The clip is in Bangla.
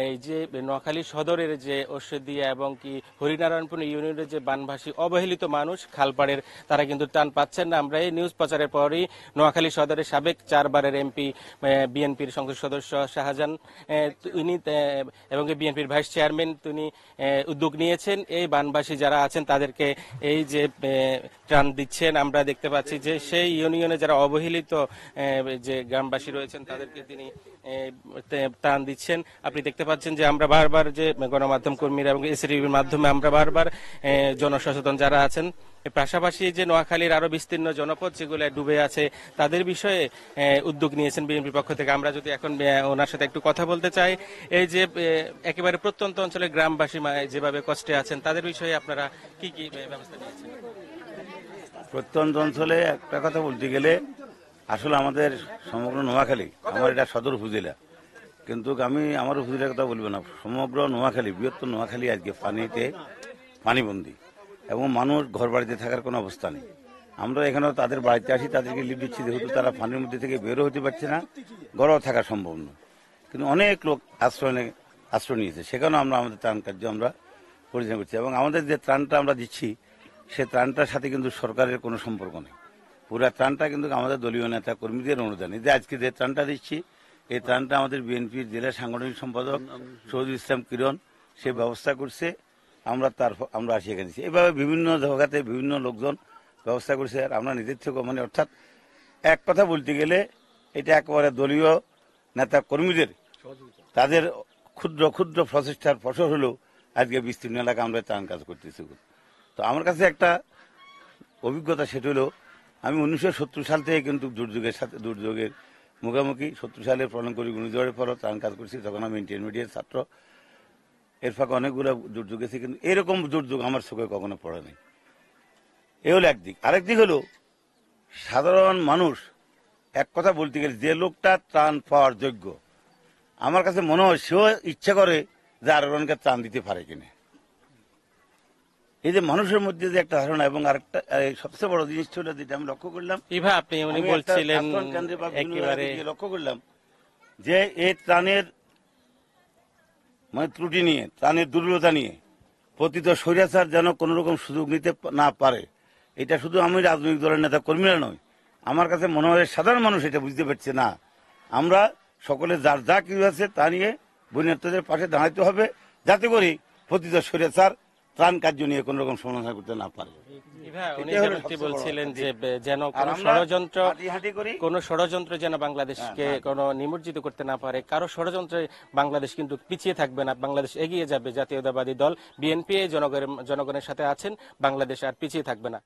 এই যে নোয়াখালী সদরের যে ঔষধিয়া এবং কি হরিনারায়ণপুর ইউনিয়নের যে বানভাসী অবহেলিত মানুষ খালপাড়ের, তারা কিন্তু টান পাচ্ছেন না। আমরা এই নিউজ প্রচারের পরই নোয়াখালী সদরের সাবেক 4 বারের এমপি, বিএনপির সংসদ সদস্য শাহজাহান তিনি এবং বিএনপির ভাইস চেয়ারম্যান তিনি উদ্যোগ নিয়েছেন এই বানভাসী যারা আছেন তাদেরকে এই যে ত্রাণ দিচ্ছেন। আমরা দেখতে পাচ্ছি যে সেই ইউনিয়নে যারা অবহেলিত যে গ্রামবাসী রয়েছেন তাদেরকে তিনি ত্রাণ দিচ্ছেন। আপনি দেখতে পাচ্ছেন যে আমরা বারবার যে গণমাধ্যম কর্মীরা এবং এসটিভির মাধ্যমে আমরা বারবার জনসচেতন যারা আছেন, পাশাপাশি যে নোয়াখালীর আরো বিস্তীর্ণ জনপদ যেগুলো ডুবে আছে তাদের বিষয়ে উদ্যোগ নিয়েছেন বিএনপির পক্ষ থেকে। আমরা যদি এখন ওনার সাথে একটু কথা বলতে চাই, এই যে একেবারে প্রত্যন্ত অঞ্চলের গ্রামবাসী যেভাবে কষ্টে আছেন তাদের বিষয়ে আপনারা কি কি ব্যবস্থা নিয়েছেন? প্রত্যন্ত অঞ্চলে একটা কথা বলতে গেলে আসলে আমাদের সমগ্র নোয়াখালী, আমার এটা সদর উপজেলা, কিন্তু আমি আমার উপজেলার কথা বলবো না, সমগ্র নোয়াখালী, বৃহত্তর নোয়াখালী আজকে পানিতে পানিবন্দী এবং মানুষ ঘর বাড়িতে থাকার কোনো অবস্থা নেই। আমরা এখানেও তাদের বাড়িতে আসি, তাদেরকে লিফট দিচ্ছি, যেহেতু তারা পানির মধ্যে থেকে বেরো হতে পারছে না, ঘরেও থাকা সম্ভব নয়, কিন্তু অনেক লোক আশ্রয় নিয়েছে, সেখানেও আমরা আমাদের ত্রাণ কার্য আমরা পরিচালনা করছি। এবং আমাদের যে ত্রাণটা আমরা দিচ্ছি সে ত্রাণটার সাথে কিন্তু সরকারের কোনো সম্পর্ক নেই। পুরা ত্রাণটা কিন্তু আমাদের দলীয় নেতা কর্মীদের অনুদানে। যে আজকে যে ত্রাণটা দিচ্ছি এই ত্রাণটা আমাদের বিএনপির জেলা সাংগঠনিক সম্পাদক শহীদুল ইসলাম কিরণ সে ব্যবস্থা করছে, আমরা আসি এখানে দিচ্ছি। এভাবে বিভিন্ন জায়গাতে বিভিন্ন লোকজন ব্যবস্থা করছে। আর আমরা নিজের থেকে মানে অর্থাৎ এক কথা বলতে গেলে এটা একেবারে দলীয় নেতা কর্মীদের তাদের ক্ষুদ্র ক্ষুদ্র প্রচেষ্টার ফসল হলেও আজকে বিস্তীর্ণ এলাকা আমরা ত্রাণ কাজ করতেছি। তো আমার কাছে একটা অভিজ্ঞতা, সেটা হলো আমি 1970 সাল থেকে কিন্তু দুর্যোগের মুখোমুখি। 70 সালে প্রলয়ঙ্করী ঘূর্ণিঝড়ের পরও ত্রাণ কাজ করছি, তখন আমি ইন্টারমিডিয়েট ছাত্র। এর ফাঁকে অনেকগুলো দুর্যোগ গেছে, কিন্তু এরকম দুর্যোগ আমার চোখে কখনো পড়ে নাই। এ হলো একদিক। আরেক দিক হলো সাধারণ মানুষ, এক কথা বলতে গেলে যে লোকটা ত্রাণ পাওয়ার যোগ্য, আমার কাছে মনে হয় সেও ইচ্ছা করে যে আরো অনেকে ত্রাণ দিতে পারে কিনা। এই যে মানুষের মধ্যে যে একটা ধারণা, এবং আরেকটা সবচেয়ে বড় জিনিস ছিল যেটা আমি লক্ষ্য করলাম, লক্ষ্য করলাম যে এই ত্রাণের মানে ত্রুটি নিয়ে, ত্রাণের দুর্বলতা নিয়ে প্রতিত স্বৈরাচার যেন কোন রকম সুযোগ নিতে না পারে, এটা শুধু আমি রাজনৈতিক দলের নেতা কর্মীরা নয়, আমার কাছে মনে হয় সাধারণ মানুষ এটা বুঝতে পারছে না। আমরা সকলে যার যা কিছু আছে তা নিয়ে বন্যার্থদের পাশে দাঁড়াতে হবে, যাতে করে প্রতিত স্বৈরাচার ত্রাণ কার্য নিয়ে কোন রকম সমাধান করতে না পারে। বলছিলেন যে যেন কোন ষড়যন্ত্র যেন বাংলাদেশকে কোন নিমজ্জিত করতে না পারে, কারো ষড়যন্ত্রে বাংলাদেশ কিন্তু পিছিয়ে থাকবে না, বাংলাদেশ এগিয়ে যাবে। জাতীয়তাবাদী দল বিএনপি জনগণের সাথে আছেন, বাংলাদেশ আর পিছিয়ে থাকবে না।